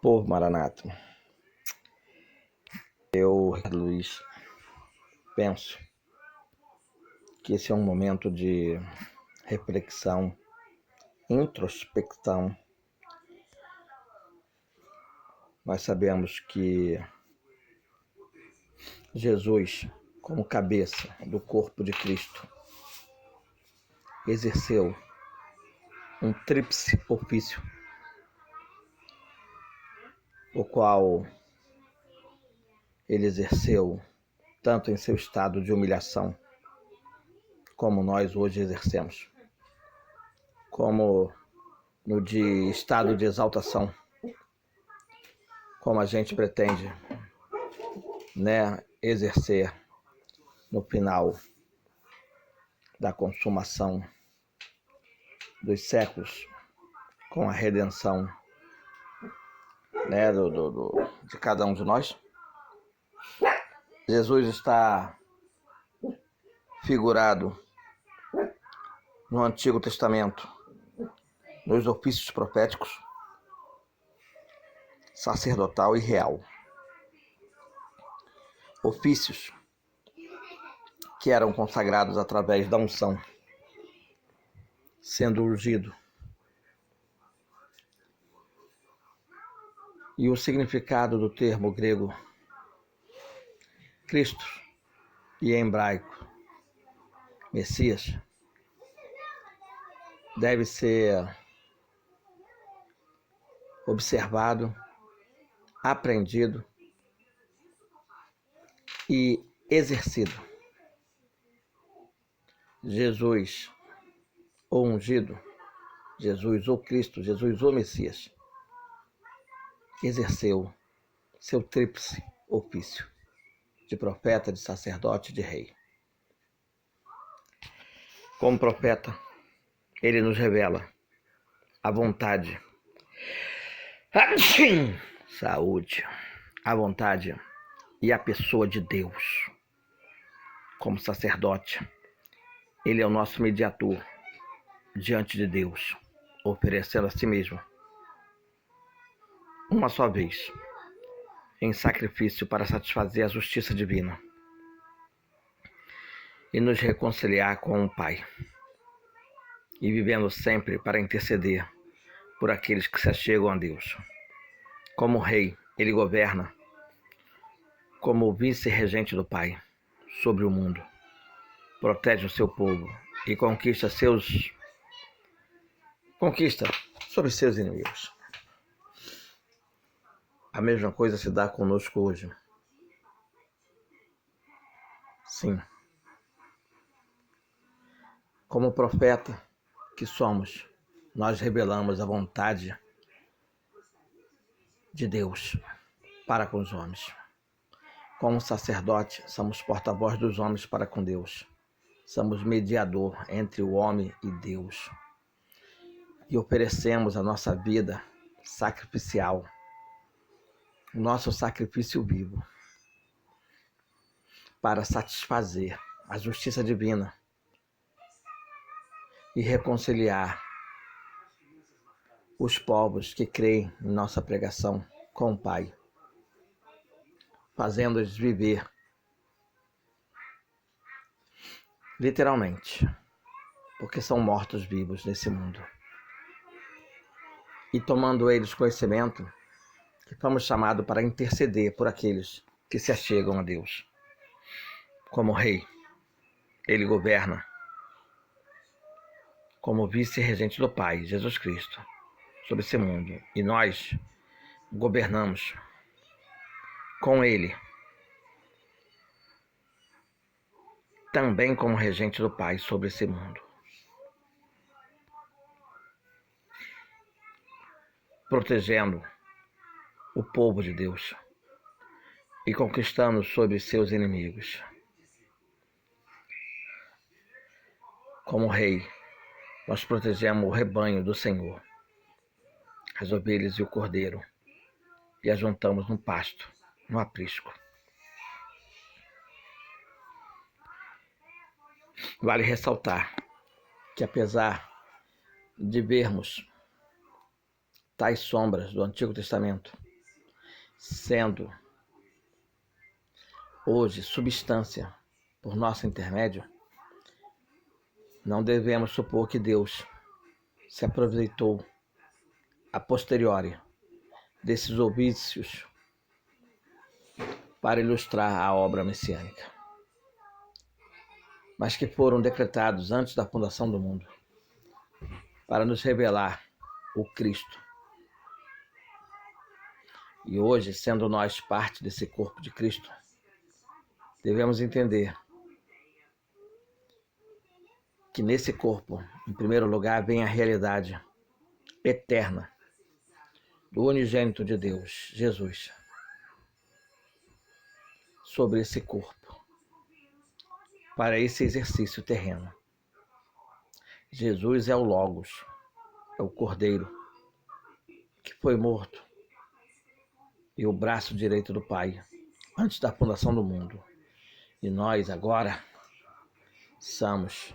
Povo Maranata, eu, Ricardo Luiz, penso que esse é um momento de reflexão, introspecção. Nós sabemos que Jesus, como cabeça do corpo de Cristo, exerceu um tríplice ofício, o qual ele exerceu tanto em seu estado de humilhação, como nós hoje exercemos, como no de estado de exaltação, como a gente pretende, exercer no final da consumação dos séculos, com a redenção de cada um de nós. Jesus está figurado no Antigo Testamento, nos ofícios proféticos, sacerdotal e real. Ofícios que eram consagrados através da unção, sendo ungido. E o significado do termo grego Cristo e em hebraico Messias deve ser observado, aprendido e exercido. Jesus, o ungido, Jesus, o Cristo, Jesus, o Messias, exerceu seu tríplice ofício de profeta, de sacerdote, de rei. Como profeta, ele nos revela a vontade, saúde, a vontade e a pessoa de Deus. Como sacerdote, ele é o nosso mediador diante de Deus, oferecendo a si mesmo uma só vez em sacrifício para satisfazer a justiça divina e nos reconciliar com o Pai, e vivendo sempre para interceder por aqueles que se achegam a Deus. Como rei, ele governa como vice-regente do Pai sobre o mundo, protege o seu povo e conquista sobre seus inimigos. A mesma coisa se dá conosco hoje. Sim. Como profeta que somos, nós revelamos a vontade de Deus para com os homens. Como sacerdote, somos porta-voz dos homens para com Deus. Somos mediador entre o homem e Deus. E oferecemos a nossa vida sacrificial, o nosso sacrifício vivo, para satisfazer a justiça divina e reconciliar os povos que creem em nossa pregação com o Pai, fazendo-os viver literalmente, porque são mortos-vivos nesse mundo, e tomando eles conhecimento que fomos chamados para interceder por aqueles que se achegam a Deus. Como rei, ele governa como vice-regente do Pai, Jesus Cristo, sobre esse mundo, e nós governamos com ele, também como regente do Pai sobre esse mundo, protegendo o povo de Deus e conquistando sobre seus inimigos. Como rei, nós protegemos o rebanho do Senhor, as ovelhas e o cordeiro, e ajuntamos no pasto, no aprisco. Vale ressaltar que, apesar de vermos tais sombras do Antigo Testamento, sendo hoje substância por nosso intermédio, não devemos supor que Deus se aproveitou a posteriori desses ofícios para ilustrar a obra messiânica, mas que foram decretados antes da fundação do mundo, para nos revelar o Cristo. E hoje, sendo nós parte desse corpo de Cristo, devemos entender que nesse corpo, em primeiro lugar, vem a realidade eterna do unigênito de Deus, Jesus, sobre esse corpo, para esse exercício terreno. Jesus é o Logos, é o Cordeiro, que foi morto, e o braço direito do Pai, antes da fundação do mundo. E nós agora somos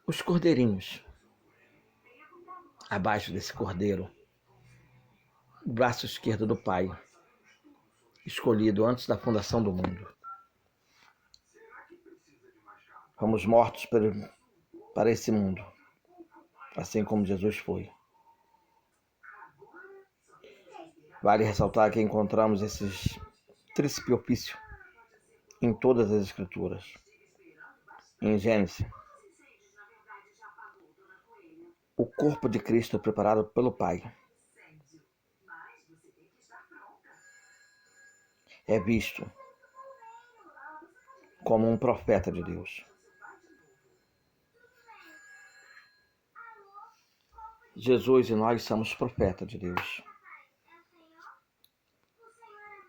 os cordeirinhos, abaixo desse cordeiro, o braço esquerdo do Pai, escolhido antes da fundação do mundo. Fomos mortos para esse mundo, assim como Jesus foi. Vale ressaltar que encontramos esses tríplice ofício em todas as Escrituras. Em Gênesis, o corpo de Cristo é preparado pelo Pai. É visto como um profeta de Deus. Jesus e nós somos profetas de Deus.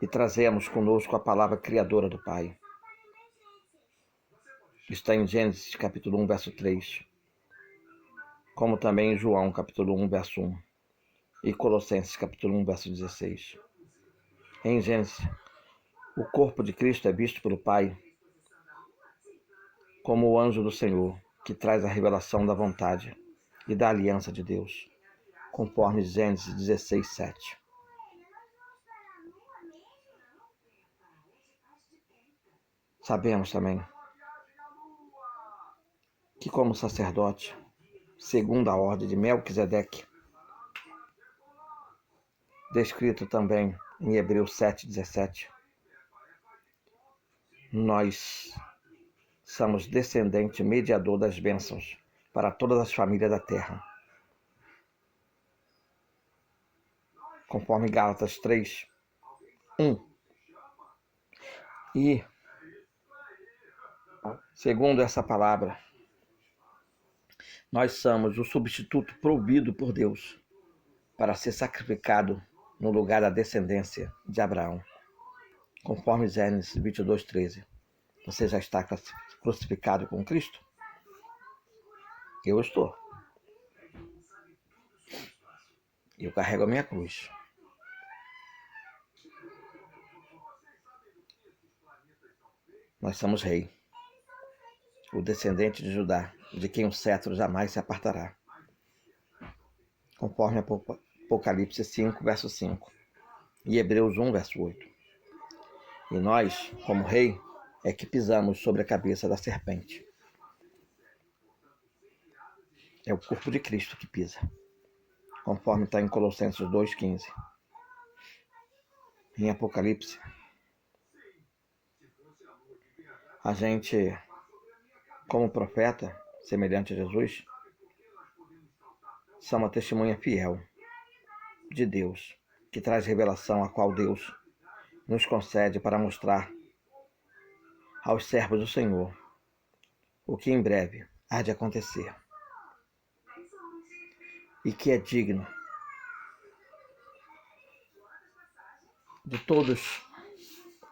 E trazemos conosco a palavra criadora do Pai. Está em Gênesis capítulo 1, verso 3. Como também em João capítulo 1, verso 1. E Colossenses capítulo 1, verso 16. Em Gênesis, o corpo de Cristo é visto pelo Pai como o anjo do Senhor, que traz a revelação da vontade e da aliança de Deus, conforme Gênesis 16, 7. Sabemos também que como sacerdote, segundo a ordem de Melquisedeque, descrito também em Hebreus 7,17, nós somos descendente mediador das bênçãos para todas as famílias da terra, conforme Gálatas 3, 1. E, segundo essa palavra, nós somos o substituto provido por Deus para ser sacrificado no lugar da descendência de Abraão, conforme Gênesis 22, 13. Você já está crucificado com Cristo? Eu estou. Eu carrego a minha cruz. Nós somos rei, o descendente de Judá, de quem o cetro jamais se apartará, conforme Apocalipse 5, verso 5, e Hebreus 1, verso 8. E nós, como rei, é que pisamos sobre a cabeça da serpente. É o corpo de Cristo que pisa, conforme está em Colossenses 2,15. Em Apocalipse, a gente, como profeta, semelhante a Jesus, são uma testemunha fiel de Deus, que traz revelação a qual Deus nos concede para mostrar aos servos do Senhor o que em breve há de acontecer e que é digno de todos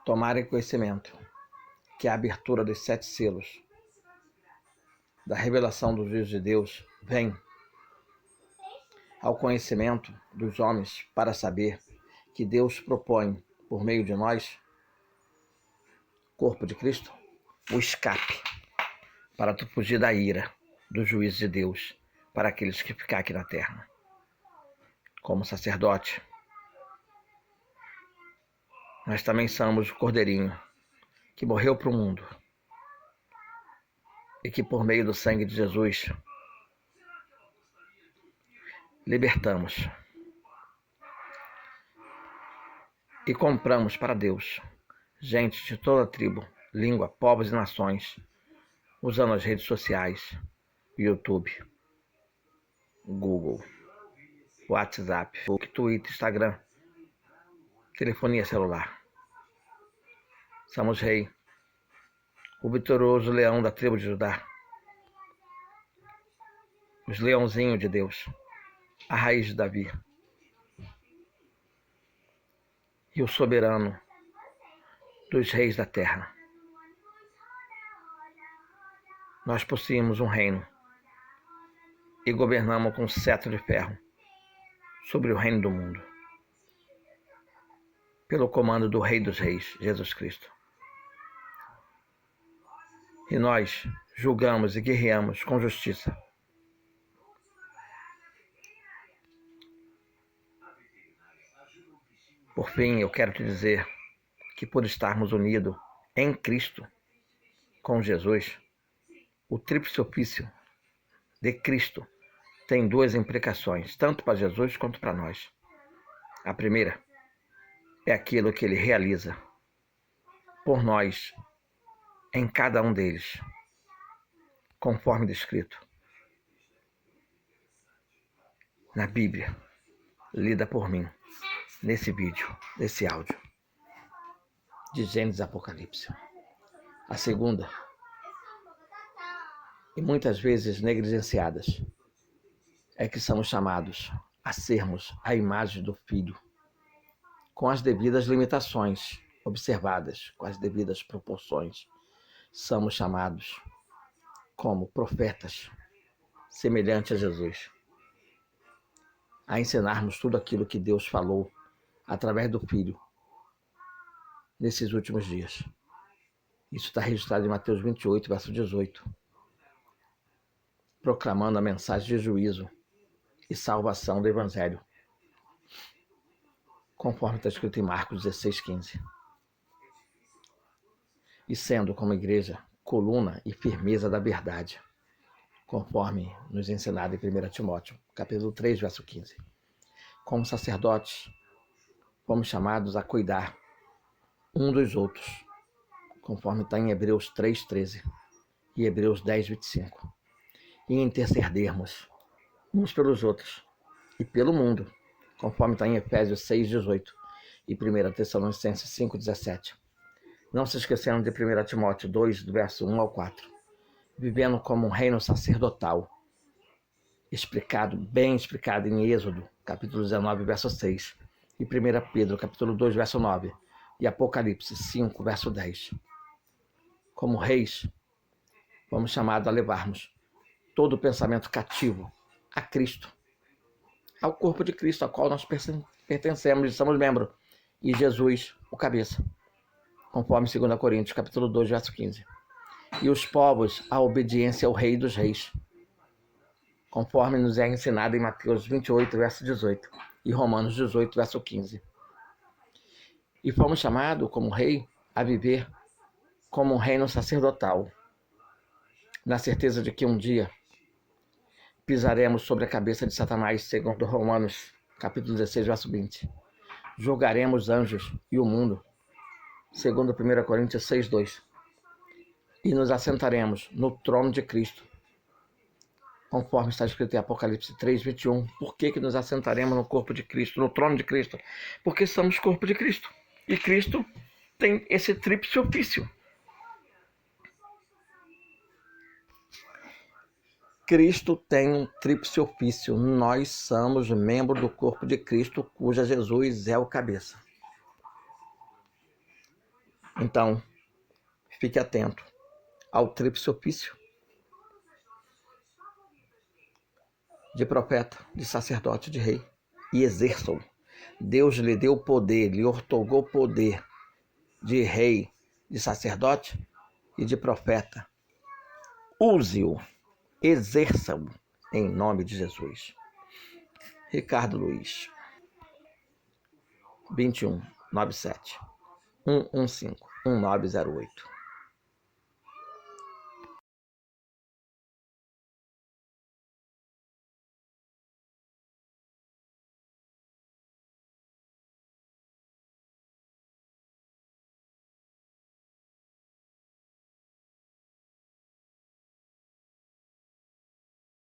tomarem conhecimento, que a abertura dos 7 selos da revelação dos juízos de Deus vem ao conhecimento dos homens para saber que Deus propõe, por meio de nós, corpo de Cristo, o escape para tu fugir da ira do juízo de Deus para aqueles que ficar aqui na terra. como sacerdote, nós também somos o Cordeirinho que morreu para o mundo e que por meio do sangue de Jesus libertamos e compramos para Deus gente de toda tribo, língua, povos e nações, usando as redes sociais, YouTube, Google, WhatsApp, Facebook, Twitter, Instagram, telefonia celular. Somos rei, o vitorioso leão da tribo de Judá, os leãozinhos de Deus, a raiz de Davi, e o soberano dos reis da terra. Nós possuímos um reino e governamos com cetro de ferro sobre o reino do mundo, pelo comando do Rei dos Reis, Jesus Cristo. E nós julgamos e guerreamos com justiça. Por fim, eu quero te dizer que por estarmos unidos em Cristo, com Jesus, o tríplice ofício de Cristo tem duas implicações, tanto para Jesus quanto para nós. A primeira é aquilo que ele realiza por nós em cada um deles, conforme descrito na Bíblia, lida por mim, nesse vídeo, nesse áudio, de Gênesis e Apocalipse. A segunda, e muitas vezes negligenciadas, é que somos chamados a sermos a imagem do Filho, com as devidas limitações observadas, com as devidas proporções. Somos chamados como profetas, semelhantes a Jesus, a ensinarmos tudo aquilo que Deus falou através do Filho nesses últimos dias. Isso está registrado em Mateus 28, verso 18, proclamando a mensagem de juízo e salvação do Evangelho, conforme está escrito em Marcos 16, 15. E sendo como igreja, coluna e firmeza da verdade, conforme nos ensinado em 1 Timóteo, capítulo 3, verso 15. Como sacerdotes, fomos chamados a cuidar um dos outros, conforme está em Hebreus 3, 13 e Hebreus 10, 25. E intercedermos uns pelos outros e pelo mundo, conforme está em Efésios 6, 18 e 1 Tessalonicenses 5, 17. Não se esquecendo de 1 Timóteo 2, do verso 1 ao 4. Vivendo como um reino sacerdotal, bem explicado em Êxodo, capítulo 19, verso 6, e 1 Pedro, capítulo 2, verso 9, e Apocalipse 5, verso 10. Como reis, fomos chamados a levarmos todo o pensamento cativo a Cristo, ao corpo de Cristo, ao qual nós pertencemos e somos membros, e Jesus, o cabeça, conforme 2 Coríntios, capítulo 2, verso 15. E os povos, a obediência ao Rei dos Reis, conforme nos é ensinado em Mateus 28, verso 18, e Romanos 18, verso 15. E fomos chamados, como rei, a viver como um reino sacerdotal, na certeza de que um dia pisaremos sobre a cabeça de Satanás, segundo Romanos, capítulo 16, verso 20. Julgaremos anjos e o mundo, segundo 1 Coríntios 6, 2. E nos assentaremos no trono de Cristo, conforme está escrito em Apocalipse 3, 21. Por que nos assentaremos no corpo de Cristo, no trono de Cristo? Porque somos corpo de Cristo. E Cristo tem esse tríplice ofício. Cristo tem um tríplice ofício. Nós somos membros do corpo de Cristo, cuja Jesus é o cabeça. Então, fique atento ao tríplice ofício de profeta, de sacerdote, de rei, e exerçam. Deus lhe deu poder, lhe outorgou poder de rei, de sacerdote e de profeta. Use-o, exerça-o em nome de Jesus. Ricardo Luiz. 21 97 115 1908.